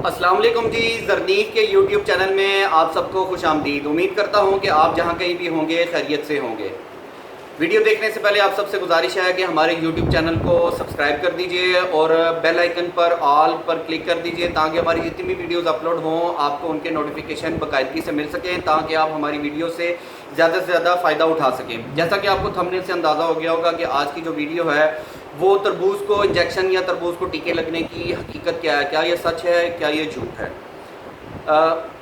अस्सलाम वालेकुम जी। ज़रनीक के यूट्यूब चैनल में आप सबको खुश आमदीद। उम्मीद करता हूँ कि आप जहाँ कहीं भी होंगे खैरियत से होंगे। वीडियो देखने से पहले आप सबसे गुजारिश है कि हमारे यूट्यूब चैनल को सब्सक्राइब कर दीजिए और बेल आइकन पर ऑल पर क्लिक कर दीजिए ताकि हमारी जितनी भी वीडियोस अपलोड हों आपको उनके नोटिफिकेशन बाकायदगी से मिल सकें, ताकि आप हमारी वीडियो से ज़्यादा फ़ायदा उठा सकें। जैसा कि आपको थंबनेल से अंदाज़ा हो गया होगा कि आज की जो वीडियो है वो तरबूज को इंजेक्शन या तरबूज को टीके लगने की हकीकत क्या है, क्या ये सच है, क्या ये झूठ है।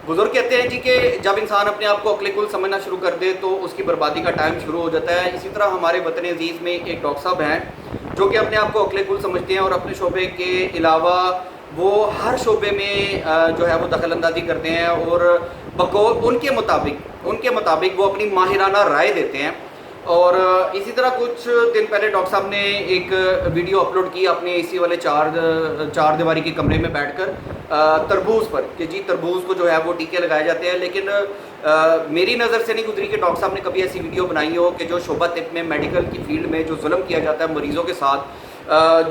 बुजुर्ग कहते हैं जी कि जब इंसान अपने आप को अक्ल कुल समझना शुरू कर दे तो उसकी बर्बादी का टाइम शुरू हो जाता है। इसी तरह हमारे वतन अजीज़ में एक डॉक्टर साहब हैं जो कि अपने आप को अक्ल कुल समझते हैं और अपने शोबे के अलावा वो हर शोबे में जो है वो दखल अंदाजी करते हैं और बकौल उनके मुताबिक वो अपनी माहिराना राय देते हैं। और इसी तरह कुछ दिन पहले डॉक्टर साहब ने एक वीडियो अपलोड की अपने इसी वाले चार दीवारी के कमरे में बैठकर तरबूज पर कि जी तरबूज को जो है वो टीके लगाए जाते हैं। लेकिन मेरी नज़र से नहीं गुजरी कि डॉक्टर साहब ने कभी ऐसी वीडियो बनाई हो कि जो शोबा तिब में मेडिकल की फील्ड में जो जुल्म किया जाता है मरीज़ों के साथ,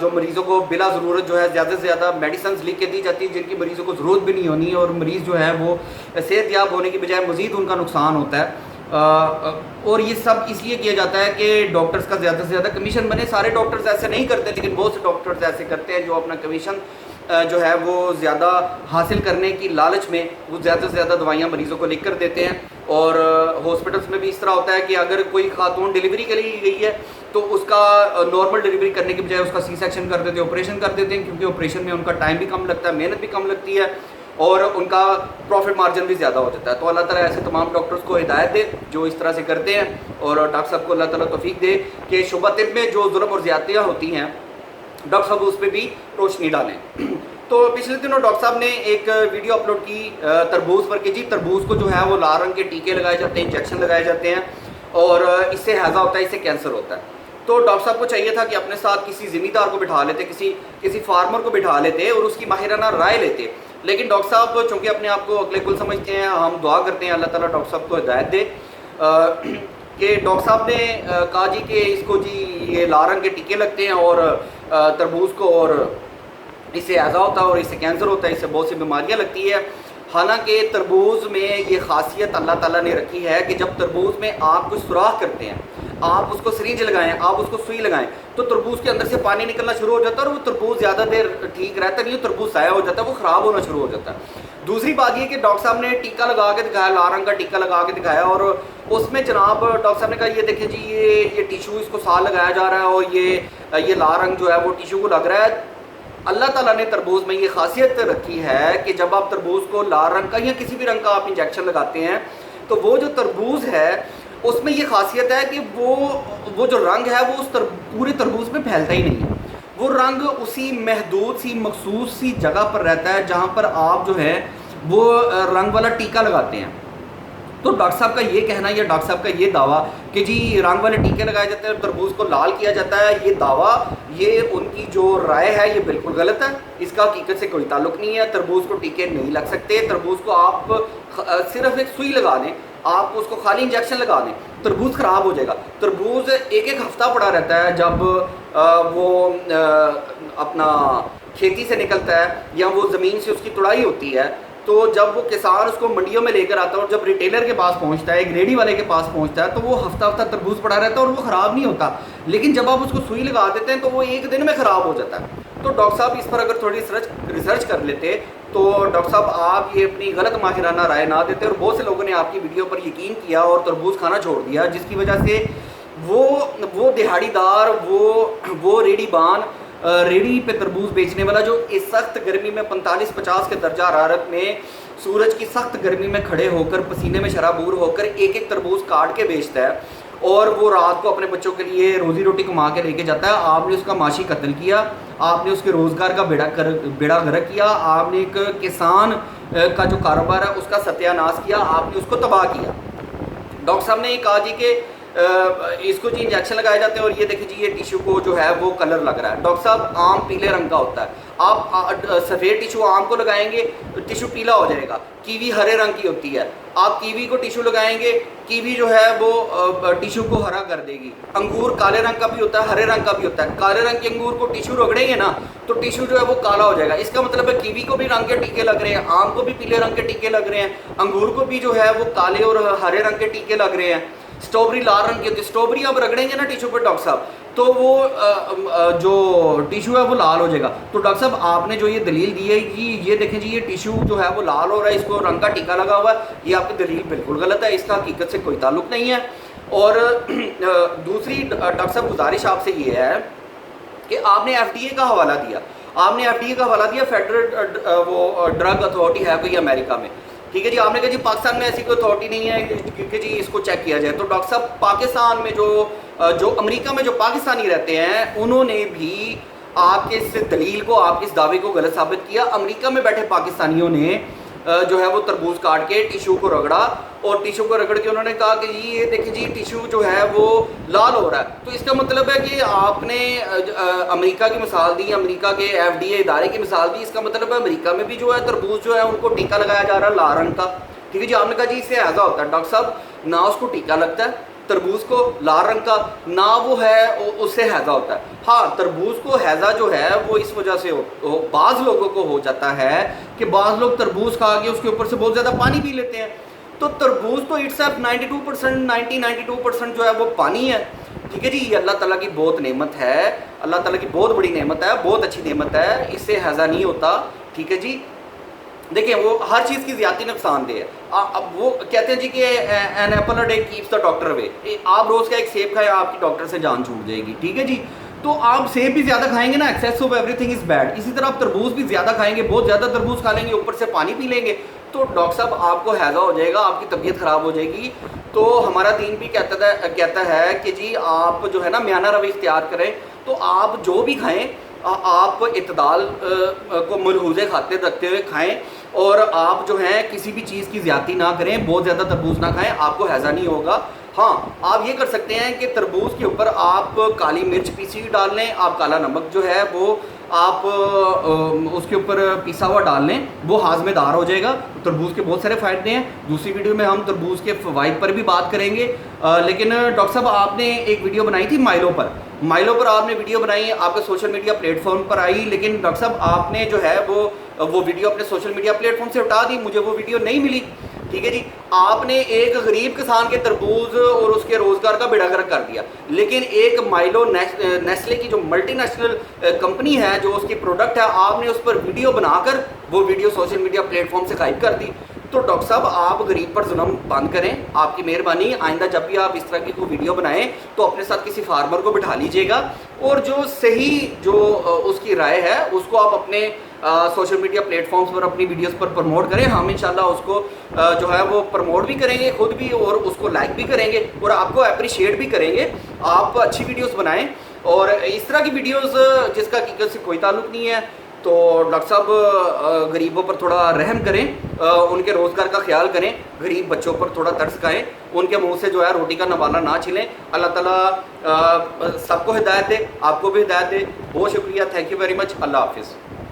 जो मरीज़ों को बिला ज़रूरत जो है ज़्यादा से ज़्यादा मेडिसिन लिख के दी जाती है जिनकी मरीज़ों को ज़रूरत भी नहीं होनी, और मरीज़ जो है वो सेहतयाब होने की बजाय मज़ीद उनका नुकसान होता है। और ये सब इसलिए किया जाता है कि डॉक्टर्स का ज़्यादा से ज़्यादा कमीशन बने। सारे डॉक्टर्स ऐसे नहीं करते लेकिन बहुत से डॉक्टर्स ऐसे करते हैं जो अपना कमीशन जो है वो ज़्यादा हासिल करने की लालच में वो ज़्यादा से ज़्यादा दवाइयाँ मरीज़ों को लिख कर देते हैं। और हॉस्पिटल्स में भी इस तरह होता है कि अगर कोई खातून डिलीवरी के लिए गई है तो उसका नॉर्मल डिलीवरी करने के बजाय उसका सी सेक्शन कर देते हैं, ऑपरेशन कर देते हैं, क्योंकि ऑपरेशन में उनका टाइम भी कम लगता है, मेहनत भी कम लगती है और उनका प्रॉफिट मार्जिन भी ज़्यादा हो जाता है। तो अल्लाह ताला ऐसे तमाम डॉक्टर्स को हिदायत दे जो इस तरह से करते हैं, और डॉक्टर साहब को अल्लाह ताला तौफीक दे कि शुबा तिब में जो जुल्म और ज़्यादतियाँ होती हैं डॉक्टर साहब उस पर भी रोशनी डालें। तो पिछले दिनों डॉक्टर साहब ने एक वीडियो अपलोड की तरबूज पर कि जी तरबूज को जो है वो लाल रंग के टीके लगाए जाते हैं, इंजेक्शन लगाए जाते हैं और इससे हैज़ा होता है, इससे कैंसर होता है। तो डॉक्टर साहब को चाहिए था कि अपने साथ किसी ज़िम्मेदार को बिठा लेते, किसी फार्मर को बिठा लेते और उसकी माहिराना राय लेते। लेकिन डॉक्टर साहब चूँकि अपने आप को अक्ल कुल समझते हैं, हम दुआ करते हैं अल्लाह ताला डॉक्टर साहब को हिदायत दे कि डॉक्टर साहब ने कहा जी कि इसको जी ये लाल रंग के टीके लगते हैं और तरबूज को, और इससे ऐसा होता है और इससे कैंसर होता है, इससे बहुत सी बीमारियाँ लगती है। हालांकि तरबूज में ये खासियत अल्लाह ताला ने रखी है कि जब तरबूज में आप कुछ सुराख करते हैं, आप उसको सिरिंज लगाएं, आप उसको सुई लगाएं तो तरबूज के अंदर से पानी निकलना शुरू हो जाता है और वो तरबूज ज़्यादा देर ठीक रहता नहीं, तरबूज ज़ाया हो जाता है, वो ख़राब होना शुरू हो जाता है। दूसरी बात ये कि डॉक्टर साहब ने टीका लगा के दिखाया, लाल रंग का टीका लगा के दिखाया, और उसमें जनाब डॉक्टर साहब ने कहा ये देखिए जी ये टिशू इसको साल लगाया जा रहा है और ये लाल रंग जो है वो टिशू को लग रहा है। अल्लाह ताला ने तरबूज में ये खासियत रखी है कि जब आप तरबूज को लाल रंग का या किसी भी रंग का आप इंजेक्शन लगाते हैं तो वो जो तरबूज है उसमें ये खासियत है कि वो जो रंग है वो उस पूरे तरबूज में फैलता ही नहीं है। वो रंग उसी महदूद सी मखसूस सी जगह पर रहता है जहाँ पर आप जो है वो रंग वाला टीका लगाते हैं। तो डॉक्टर साहब का ये कहना या डॉक्टर साहब का ये दावा कि जी रंग वाले टीके लगाए जाते हैं और तरबूज को लाल किया जाता है, ये दावा, ये उनकी जो राय है ये बिल्कुल गलत है। इसका हकीकत से कोई ताल्लुक नहीं है। तरबूज को टीके नहीं लग सकते। तरबूज को आप सिर्फ एक सुई लगा दें, आप उसको खाली इंजेक्शन लगा दें, तरबूज ख़राब हो जाएगा। तरबूज एक हफ़्ता पड़ा रहता है जब वो अपना खेती से निकलता है या वो ज़मीन से उसकी तुड़ाई होती है, तो जब वो किसान उसको मंडियों में लेकर आता है और जब रिटेलर के पास पहुंचता है, एक रेडी वाले के पास पहुंचता है, तो वो हफ्ता तरबूज पड़ा रहता है और वो ख़राब नहीं होता। लेकिन जब आप उसको सुई लगा देते हैं तो वो एक दिन में ख़राब हो जाता है। तो डॉक्टर साहब इस पर अगर थोड़ी रिसर्च कर लेते तो डॉक्टर साहब आप ये अपनी गलत माहिराना राय ना देते, और बहुत से लोगों ने आपकी वीडियो पर यकीन किया और तरबूज खाना छोड़ दिया, जिसकी वजह से वो दिहाड़ीदार वो रेडी पे तरबूज बेचने वाला जो इस सख्त गर्मी में 45-50 के दर्जा हरारत में सूरज की सख्त गर्मी में खड़े होकर पसीने में शराबूर होकर एक तरबूज काट के बेचता है और वो रात को अपने बच्चों के लिए रोज़ी रोटी कमा के लेके जाता है, आपने उसका माशी कत्ल किया, आपने उसके रोज़गार का बेड़ा गर्क किया, आपने एक किसान का जो कारोबार है उसका सत्यानाश किया, आपने उसको तबाह किया। डॉक्टर साहब ने ये कहा जी कि इसको जी इंजेक्शन लगाए जाते हैं और ये देखिए जी ये टिश्यू को जो है वो कलर लग रहा है। डॉक्टर साहब आम पीले रंग का होता है, آپ سفید ٹیشو آم کو لگائیں گے ٹیشو پیلا ہو جائے گا. کیوی ہرے رنگ کی ہوتی ہے, آپ کیوی کو ٹیشو لگائیں گے, کیوی جو ہے وہ ٹیشو کو ہرا کر دے گی. انگور کالے رنگ کا بھی ہوتا ہے, ہرے رنگ کا بھی ہوتا ہے. کالے رنگ کے انگور کو ٹیشو رگڑیں گے نا تو ٹیشو جو ہے وہ کالا ہو جائے گا. اس کا مطلب ہے کیوی کو بھی رنگ کے ٹیکے لگ رہے ہیں, آم کو بھی پیلے رنگ کے ٹیکے لگ رہے ہیں, انگور کو بھی جو ہے وہ کالے اور ہرے رنگ کے ٹیکے لگ رہے ہیں. اسٹرابری لال رنگ کی ہوتی ہے, اسٹرابری آپ رگڑیں گے نا ٹیشو پہ ڈاکٹر صاحب تو وہ جو ٹیشو ہے وہ لال ہو جائے گا. تو ڈاکٹر صاحب آپ نے جو یہ دلیل دی ہے کہ یہ دیکھیں جی یہ ٹیشو جو ہے وہ لال ہو رہا ہے, اس کو رنگ کا ٹیکا لگا ہوا ہے, یہ آپ کی دلیل بالکل غلط ہے, اس کا حقیقت سے کوئی تعلق نہیں ہے. اور دوسری ڈاکٹر صاحب گزارش آپ سے یہ ہے کہ آپ نے ایف ڈی اے کا حوالہ دیا, آپ نے ایف ڈی اے کا حوالہ دیا, فیڈرل وہ ڈرگ اتھارٹی ہے کوئی امریکہ میں, ٹھیک ہے جی. آپ نے کہا جی پاکستان میں ایسی کوئی اتھارٹی نہیں ہے کہ جی اس کو چیک کیا جائے. تو ڈاکٹر صاحب پاکستان میں جو امریکہ میں جو پاکستانی رہتے ہیں انہوں نے بھی آپ کے اس دلیل کو, آپ کے اس دعوے کو غلط ثابت کیا. امریکہ میں بیٹھے پاکستانیوں نے جو ہے وہ تربوز کاٹ کے ٹیشو کو رگڑا, اور ٹیشو کو رگڑ کے انہوں نے کہا کہ جی یہ دیکھیں جی ٹیشو جو ہے وہ لال ہو رہا ہے. تو اس کا مطلب ہے کہ آپ نے امریکہ کی مثال دی, امریکہ کے ایف ڈی اے ادارے کی مثال دی, اس کا مطلب ہے امریکہ میں بھی جو ہے تربوز جو ہے ان کو ٹیکا لگایا جا رہا ہے لال رنگ کا, ٹھیک ہے جی. آپ نے کہا جی اس سے ہیضہ ہوتا ہے. ڈاکٹر صاحب نہ اس کو ٹیکا لگتا ہے تربوز کو لال رنگ کا, نہ وہ ہے اس سے ہیضہ ہوتا ہے. ہاں تربوز کو ہیضہ جو ہے وہ اس وجہ سے بعض لوگوں کو ہو جاتا ہے کہ بعض لوگ تربوز کھا کے اس کے اوپر سے بہت زیادہ پانی پی لیتے ہیں. تو تربوز تو اٹس ایف 92% جو ہے وہ پانی ہے, ٹھیک ہے جی. یہ اللہ تعالیٰ کی بہت نعمت ہے, اللہ تعالیٰ کی بہت بڑی نعمت ہے, بہت اچھی نعمت ہے, اس سے ہیضہ نہیں ہوتا, ٹھیک ہے جی. دیکھیں وہ ہر چیز کی زیادتی نقصان دہ ہے. اب وہ کہتے ہیں جی کہ an apple a day keeps the doctor away, آپ روز کا ایک سیب کھائیں آپ کی ڈاکٹر سے جان چھوٹ جائے گی, ٹھیک ہے جی. تو آپ سیب بھی زیادہ کھائیں گے نا, access of every thing is bad. اسی طرح آپ تربوز بھی زیادہ کھائیں گے, بہت زیادہ تربوز کھا لیں گے, اوپر سے پانی پی لیں گے, تو ڈاکٹر صاحب آپ کو ہیضہ ہو جائے گا, آپ کی طبیعت خراب ہو جائے گی. تو ہمارا دین بھی کہتا ہے کہ جی آپ جو ہے نا میانہ روی اختیار کریں. تو آپ جو بھی کھائیں آپ اعتدال کو ملحوظے کھاتے رکھتے ہوئے کھائیں, اور آپ جو ہیں کسی بھی چیز کی زیادتی نہ کریں, بہت زیادہ تربوز نہ کھائیں, آپ کو ہیضہ نہیں ہوگا. ہاں آپ یہ کر سکتے ہیں کہ تربوز کے اوپر آپ کالی مرچ پیسی ہوئی ڈال لیں, آپ کالا نمک جو ہے وہ آپ اس کے اوپر پیسا ہوا ڈال لیں, وہ ہاضمے دار ہو جائے گا. تربوز کے بہت سارے فائدے ہیں, دوسری ویڈیو میں ہم تربوز کے فوائد پر بھی بات کریں گے. لیکن ڈاکٹر صاحب آپ نے ایک ویڈیو بنائی تھی مائلو پر آپ نے ویڈیو بنائی, آپ کے سوشل میڈیا پلیٹ فارم پر آئی, لیکن ڈاکٹر صاحب آپ نے جو ہے وہ ویڈیو اپنے سوشل میڈیا پلیٹ فارم سے ہٹا دی, مجھے وہ ویڈیو نہیں ملی, ٹھیک ہے جی. آپ نے ایک غریب کسان کے تربوز اور اس کے روزگار کا بیڑا گرک کر دیا, لیکن ایک مائلو نیسلے کی جو ملٹی نیشنل کمپنی ہے جو اس کی پروڈکٹ ہے, آپ نے اس پر ویڈیو بنا کر وہ video social media plate form سے غائب کر دی. تو ڈاکٹر صاحب آپ غریب پر ظلم بند کریں, آپ کی مہربانی. آئندہ جب بھی آپ اس طرح کی کوئی ویڈیو بنائیں تو اپنے ساتھ کسی فارمر کو بٹھا لیجئے گا, اور جو صحیح جو اس کی رائے ہے اس کو آپ اپنے سوشل میڈیا پلیٹ فارمز پر اپنی ویڈیوز پر پروموٹ کریں. ہم انشاءاللہ اس کو جو ہے وہ پروموٹ بھی کریں گے خود بھی, اور اس کو لائک بھی کریں گے, اور آپ کو اپریشیٹ بھی کریں گے. آپ اچھی ویڈیوز بنائیں, اور اس طرح کی ویڈیوز جس کا حقیقت سے کوئی تعلق نہیں ہے. تو ڈاکٹر صاحب غریبوں پر تھوڑا رحم کریں, ان کے روزگار کا خیال کریں, غریب بچوں پر تھوڑا ترس کھائیں, ان کے منہ سے جو ہے روٹی کا نوالا نہ چھلیں. اللہ تعالیٰ سب کو ہدایت دے, آپ کو بھی ہدایت دے. بہت شکریہ, تھینک یو ویری مچ, اللہ حافظ.